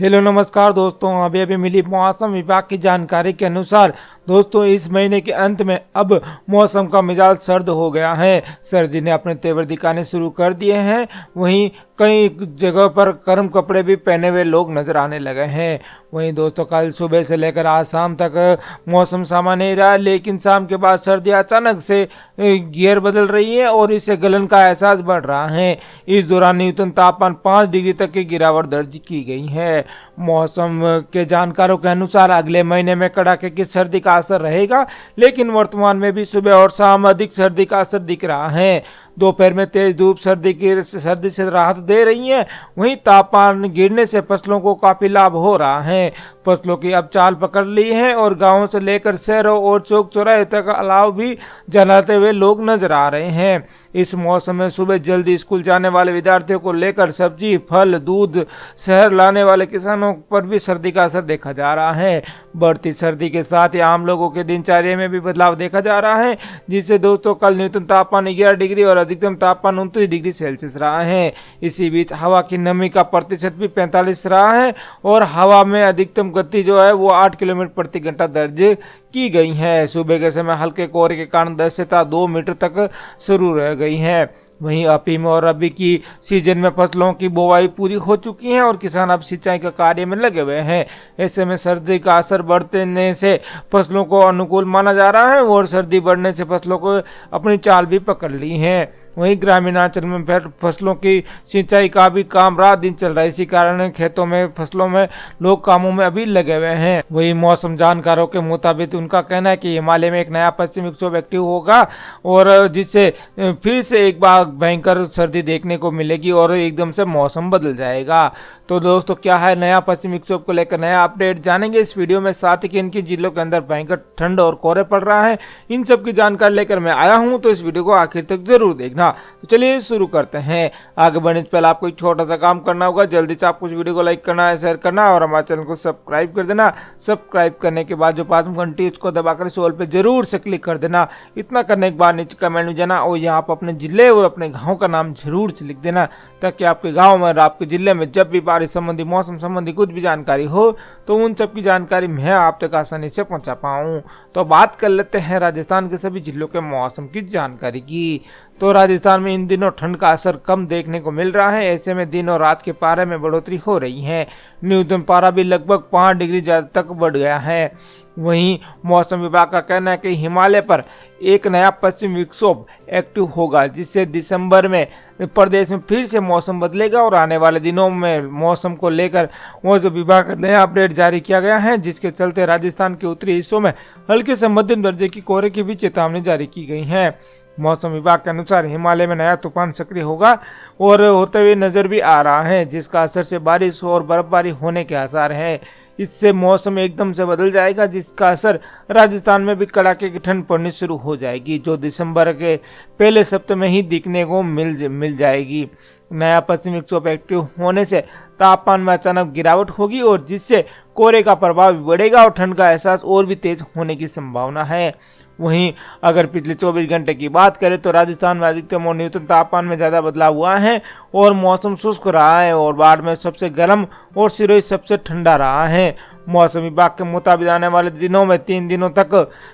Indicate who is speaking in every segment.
Speaker 1: Hello नमस्कार दोस्तों, अभी मिली मौसम विभाग की जानकारी के अनुसार दोस्तों इस महीने के अंत में अब मौसम का मिजाज सर्द हो गया है। सर्दी ने अपने तेवर दिखाने शुरू कर दिए हैं। वहीं कई जगह पर गर्म कपड़े भी पहने हुए लोग नजर आने लगे हैं। वहीं दोस्तों कल सुबह से लेकर आज शाम तक मौसम सामान्य ही रहा, लेकिन शाम के बाद सर्दी अचानक से गियर बदल रही है और इससे गलन का एहसास बढ़ रहा है। इस दौरान न्यूनतम तापमान 5 डिग्री तक की गिरावट दर्ज की गई है। मौसम के जानकारों के अनुसार अगले महीने में कड़ाके की सर्दी का असर रहेगा, लेकिन वर्तमान में भी सुबह और शाम अधिक सर्दी का असर दिख रहा है। दोपहर में तेज धूप सर्दी से राहत दे रही है। वहीं तापमान गिरने से फसलों को काफी लाभ हो रहा है। फसलों की अब चाल पकड़ ली है और गांवों से लेकर शहरों और चौक चौराहे तक अलाव भी जलाते हुए लोग नजर आ रहे हैं। इस मौसम में सुबह जल्दी स्कूल जाने वाले विद्यार्थियों को लेकर सब्जी, फल, दूध शहर लाने वाले किसानों पर भी सर्दी का असर देखा जा रहा है। बढ़ती सर्दी के साथ ही आम लोगों के दिनचर्या में भी बदलाव देखा जा रहा है, जिससे दोस्तों कल न्यूनतम तापमान 11 डिग्री और अधिकतम तापमान 29 डिग्री सेल्सियस रहा है। इसी बीच हवा की नमी का प्रतिशत भी 45 रहा है और हवा में अधिकतम गति जो है वो 8 किलोमीटर प्रति घंटा दर्ज की गई है। सुबह के समय हल्के कोहरे के कारण दृश्यता 2 मीटर तक शुरू रह गई है। वहीं अफीम और रबी की सीजन में फसलों की बुवाई पूरी हो चुकी है और किसान अब सिंचाई के कार्य में लगे हुए हैं। ऐसे में सर्दी का असर बढ़ने से फसलों को अनुकूल माना जा रहा है और सर्दी बढ़ने से फसलों को अपनी चाल भी पकड़ ली है। वहीं ग्रामीण अंचल में फसलों की सिंचाई का भी काम रात दिन चल रहा है। इसी कारण खेतों में फसलों में लोग कामों में अभी लगे हुए हैं। वही मौसम जानकारों के मुताबिक उनका कहना है कि हिमालय में एक नया पश्चिमी विक्षोभ एक्टिव होगा और जिससे फिर से एक बार भयंकर सर्दी देखने को मिलेगी और एकदम से मौसम बदल जाएगा। तो दोस्तों क्या है नया पश्चिमी विक्षोभ को लेकर नया अपडेट जानेंगे इस वीडियो में। साथ ही कि इनकी जिलों के अंदर भयंकर ठंड और कोहरे पड़ रहा है, इन सब की जानकारी लेकर मैं आया हूँ, तो इस वीडियो को आखिर तक जरूर देखना। तो चलिए शुरू करते हैं। आगे बढ़ने से पहले आपको एक छोटा सा काम करना होगा। जल्दी से आपको इस वीडियो को लाइक करना है, शेयर करना और हमारे चैनल को सब्सक्राइब कर देना। सब्सक्राइब करने के बाद जो पास में घंटी उसको दबाकर इस ऑल पे जरूर से क्लिक कर देना। इतना करने के बाद नीचे कमेंट में जाना और यहाँ पर अपने जिले और अपने गाँव का नाम जरूर से लिख देना, ताकि आपके गाँव में और आपके जिले में जब भी बारिश संबंधी, मौसम संबंधी कुछ भी जानकारी हो तो उन सब की जानकारी मैं आप तक आसानी से पहुंचा पाऊं। तो बात कर लेते हैं राजस्थान के सभी जिलों के मौसम की जानकारी की। तो राजस्थान में इन दिनों ठंड का असर कम देखने को मिल रहा है। ऐसे में दिन और रात के पारे में बढ़ोतरी हो रही है। न्यूनतम पारा भी लगभग 5 डिग्री तक बढ़ गया है। वहीं मौसम विभाग का कहना है कि हिमालय पर एक नया पश्चिमी विक्षोभ एक्टिव होगा, जिससे दिसंबर में प्रदेश में फिर से मौसम बदलेगा और आने वाले दिनों में मौसम को लेकर मौसम विभाग का नया अपडेट जारी किया गया है, जिसके चलते राजस्थान के उत्तरी हिस्सों में हल्के से मध्यम दर्जे की कोहरे की भी चेतावनी जारी की गई है। मौसम विभाग के अनुसार हिमालय में नया तूफान सक्रिय होगा और होते हुए नजर भी आ रहा है, जिसका असर से बारिश और बर्फबारी होने के आसार हैं। इससे मौसम एकदम से बदल जाएगा, जिसका असर राजस्थान में भी कड़ाके की ठंड पड़नी शुरू हो जाएगी, जो दिसंबर के पहले सप्ताह में ही दिखने को मिल जाएगी। नया पश्चिमी विक्षोभ एक्टिव होने से तापमान में अचानक गिरावट होगी और जिससे कोहरे का प्रभाव भी बढ़ेगा और ठंड का एहसास और भी तेज होने की संभावना है। वहीं अगर पिछले 24 घंटे की बात करें तो राजस्थान में अधिकतम और न्यूनतम तापमान में ज्यादा बदलाव हुआ है और मौसम शुष्क रहा है और बाड़मेर सबसे गर्म और सिरोही सबसे ठंडा रहा है। मौसम विभाग के मुताबिक आने वाले दिनों में 3 दिनों तक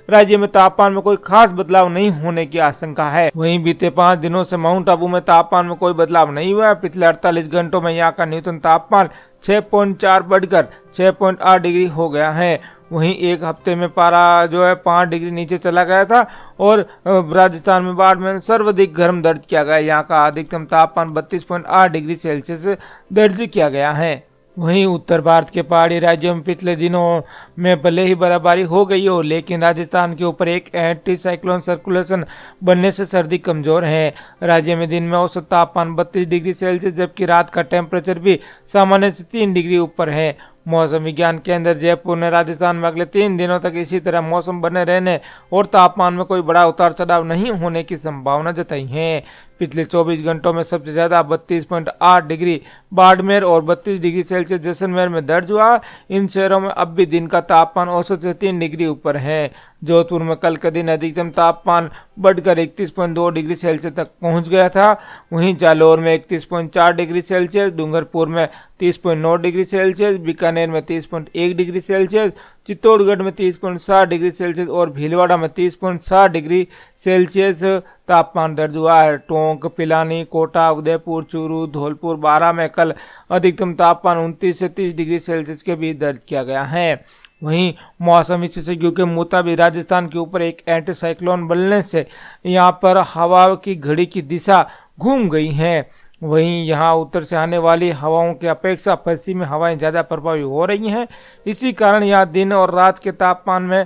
Speaker 1: राज्य में तापमान में कोई खास बदलाव नहीं होने की आशंका है। वहीं बीते 5 दिनों से माउंट आबू में तापमान में कोई बदलाव नहीं हुआ है। पिछले 48 घंटों में यहाँ का न्यूनतम तापमान 6.4 बढ़कर 6.8 डिग्री हो गया है। वहीं एक हफ्ते में पारा जो है 5 डिग्री नीचे चला गया था और राजस्थान में बाड़मेर सर्वाधिक गर्म दर्ज किया गया। यहाँ का अधिकतम तापमान 32.8 डिग्री सेल्सियस दर्ज किया गया है। वहीं उत्तर भारत के पहाड़ी राज्यों में पिछले दिनों में भले ही बर्फबारी हो गई हो, लेकिन राजस्थान के ऊपर एक एंटी साइक्लोन सर्कुलेशन बनने से सर्दी कमजोर है। राज्य में दिन में औसत तापमान 32 डिग्री सेल्सियस जबकि रात का टेम्परेचर भी सामान्य से 3 डिग्री ऊपर है। मौसम विज्ञान केंद्र जयपुर ने राजस्थान में अगले 3 दिनों तक इसी तरह मौसम बने रहने और तापमान में कोई बड़ा उतार चढ़ाव नहीं होने की संभावना जताई है। पिछले 24 घंटों में सबसे ज्यादा 32.8 डिग्री बाड़मेर और 32 डिग्री सेल्सियस जैसलमेर में दर्ज हुआ। इन शहरों में अब भी दिन का तापमान औसत से 3 डिग्री ऊपर है। जोधपुर में कल का दिन अधिकतम तापमान बढ़कर 31.2 डिग्री सेल्सियस तक पहुंच गया था। वहीं जालौर में 31.4 डिग्री सेल्सियस, डूंगरपुर में 30.9 डिग्री सेल्सियस, बीकानेर में 30.1 डिग्री सेल्सियस, चित्तौड़गढ़ में 30.7 डिग्री सेल्सियस और भीलवाड़ा में 30.7 डिग्री सेल्सियस तापमान दर्ज हुआ है। टोंक, पिलानी, कोटा, उदयपुर, चूरू, धौलपुर, बारां में कल अधिकतम तापमान 29 से 30 डिग्री सेल्सियस के बीच दर्ज किया गया है। वहीं मौसम विशेषज्ञों के मुताबिक राजस्थान के ऊपर एक एंटी साइक्लोन बनने से यहां पर हवा की घड़ी की दिशा घूम गई है। वहीं यहां उत्तर से आने वाली हवाओं की अपेक्षा पश्चिमी हवाएं ज़्यादा प्रभावी हो रही हैं। इसी कारण यहां दिन और रात के तापमान में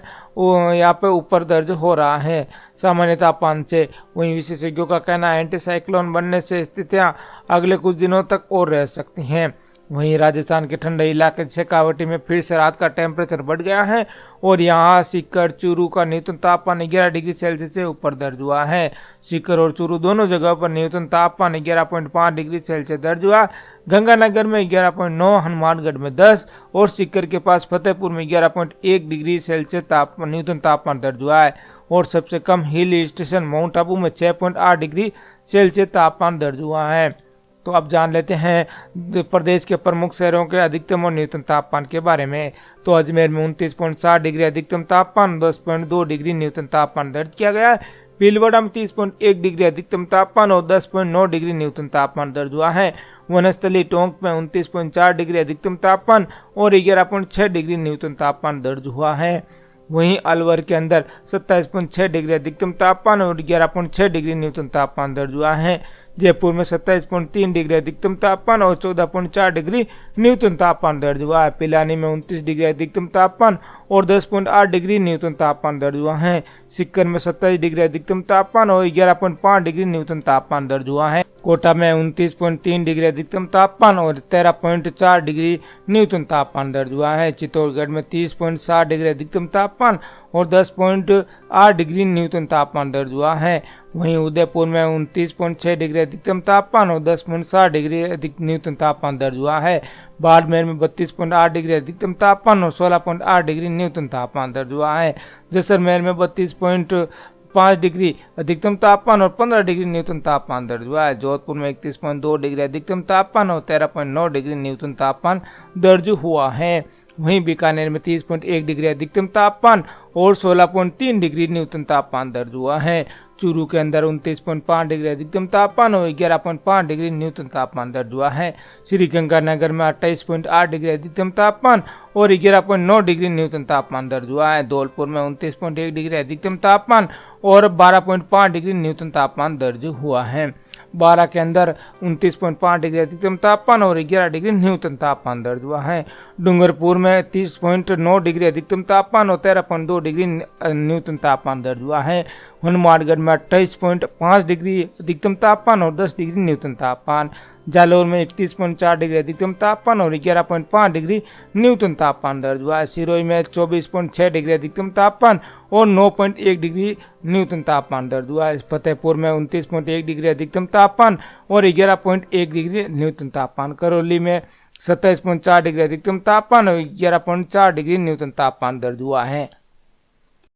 Speaker 1: यहाँ पे ऊपर दर्ज हो रहा है सामान्य तापमान से। वहीं विशेषज्ञों का कहना है एंटी साइक्लोन बनने से स्थितियां अगले कुछ दिनों तक और रह सकती हैं। वहीं राजस्थान के ठंडे इलाके शेखावाटी में फिर से रात का टेम्परेचर बढ़ गया है और यहाँ सीकर, चूरू का न्यूनतम तापमान 11 डिग्री सेल्सियस से ऊपर दर्ज हुआ है। सीकर और चूरू दोनों जगह पर न्यूनतम तापमान 11.5 डिग्री सेल्सियस दर्ज हुआ। गंगानगर में 11.9, हनुमानगढ़ में 10 और सीकर के पास फतेहपुर में 11.1 डिग्री सेल्सियस न्यूनतम तापमान दर्ज हुआ है। और सबसे कम हिल स्टेशन माउंट आबू में 6.8 डिग्री सेल्सियस तापमान दर्ज हुआ है। तो अब जान लेते हैं प्रदेश के प्रमुख शहरों के अधिकतम और न्यूनतम तापमान के बारे में। तो अजमेर में 29.7 डिग्री अधिकतम तापमान, 10.2 डिग्री न्यूनतम तापमान दर्ज किया गया है। भीलवाड़ा में 30.1 डिग्री अधिकतम तापमान और 10.9 डिग्री न्यूनतम तापमान दर्ज हुआ है। वनस्थली टोंक में 29.4 डिग्री अधिकतम तापमान और 11.6 डिग्री न्यूनतम तापमान दर्ज हुआ है। वहीं अलवर के अंदर 27.6 डिग्री अधिकतम तापमान और 11.6 डिग्री न्यूनतम तापमान दर्ज हुआ है। जयपुर में 27.3 डिग्री अधिकतम तापमान और 14.4 डिग्री न्यूनतम तापमान दर्ज हुआ है। पिलानी में 29 डिग्री अधिकतम तापमान और 10.8 डिग्री न्यूनतम तापमान दर्ज हुआ है। सीकर में 27 डिग्री अधिकतम तापमान और 11.5 डिग्री न्यूनतम तापमान दर्ज हुआ है। कोटा में 29.3 डिग्री अधिकतम तापमान और 13.4 डिग्री न्यूनतम तापमान दर्ज हुआ है। चित्तौड़गढ़ में 30.7 डिग्री अधिकतम तापमान और 10.8 डिग्री न्यूनतम तापमान दर्ज हुआ है। वहीं उदयपुर में 29.6 डिग्री अधिकतम तापमान और 10.7 डिग्री न्यूनतम तापमान दर्ज हुआ है। बाड़मेर में 32.8 डिग्री अधिकतम तापमान और 16.8 डिग्री न्यूनतम तापमान दर्ज हुआ है। जैसलमेर में 32.5 डिग्री अधिकतम तापमान और 15 डिग्री न्यूनतम तापमान दर्ज हुआ है। जोधपुर में 31.2 डिग्री अधिकतम तापमान और 13.9 डिग्री न्यूनतम तापमान दर्ज हुआ है। वहीं बीकानेर में 30.1 डिग्री अधिकतम तापमान और 16.3 डिग्री न्यूनतम तापमान दर्ज हुआ है। चूरू के अंदर 29.5 डिग्री अधिकतम तापमान और 11.5 डिग्री न्यूनतम तापमान दर्ज हुआ है। श्रीगंगानगर में 28.8 डिग्री अधिकतम तापमान और 11.9 डिग्री न्यूनतम तापमान दर्ज हुआ है। धौलपुर में 29.1 डिग्री अधिकतम तापमान और 12.5 डिग्री न्यूनतम तापमान दर्ज हुआ है। बारां के अंदर 29.5 डिग्री अधिकतम तापमान और 11 डिग्री न्यूनतम तापमान दर्ज हुआ है। डूंगरपुर में 30.9 डिग्री अधिकतम तापमान और 13.2 डिग्री न्यूनतम तापमान दर्ज हुआ है। हनुमानगढ़ में 28.5 डिग्री अधिकतम तापमान और 10 डिग्री न्यूनतम तापमान। जालौर में 31.4 डिग्री अधिकतम तापमान और 11.5 डिग्री न्यूनतम तापमान दर्ज हुआ है। सिरोही में 24.6 डिग्री अधिकतम तापमान और 9.1 डिग्री न्यूनतम तापमान दर्ज हुआ है। फतेहपुर में 29.1 डिग्री अधिकतम तापमान और 11.1 डिग्री न्यूनतम तापमान। करौली में 27.4 डिग्री अधिकतम तापमान और 11.4 डिग्री न्यूनतम तापमान दर्ज हुआ है।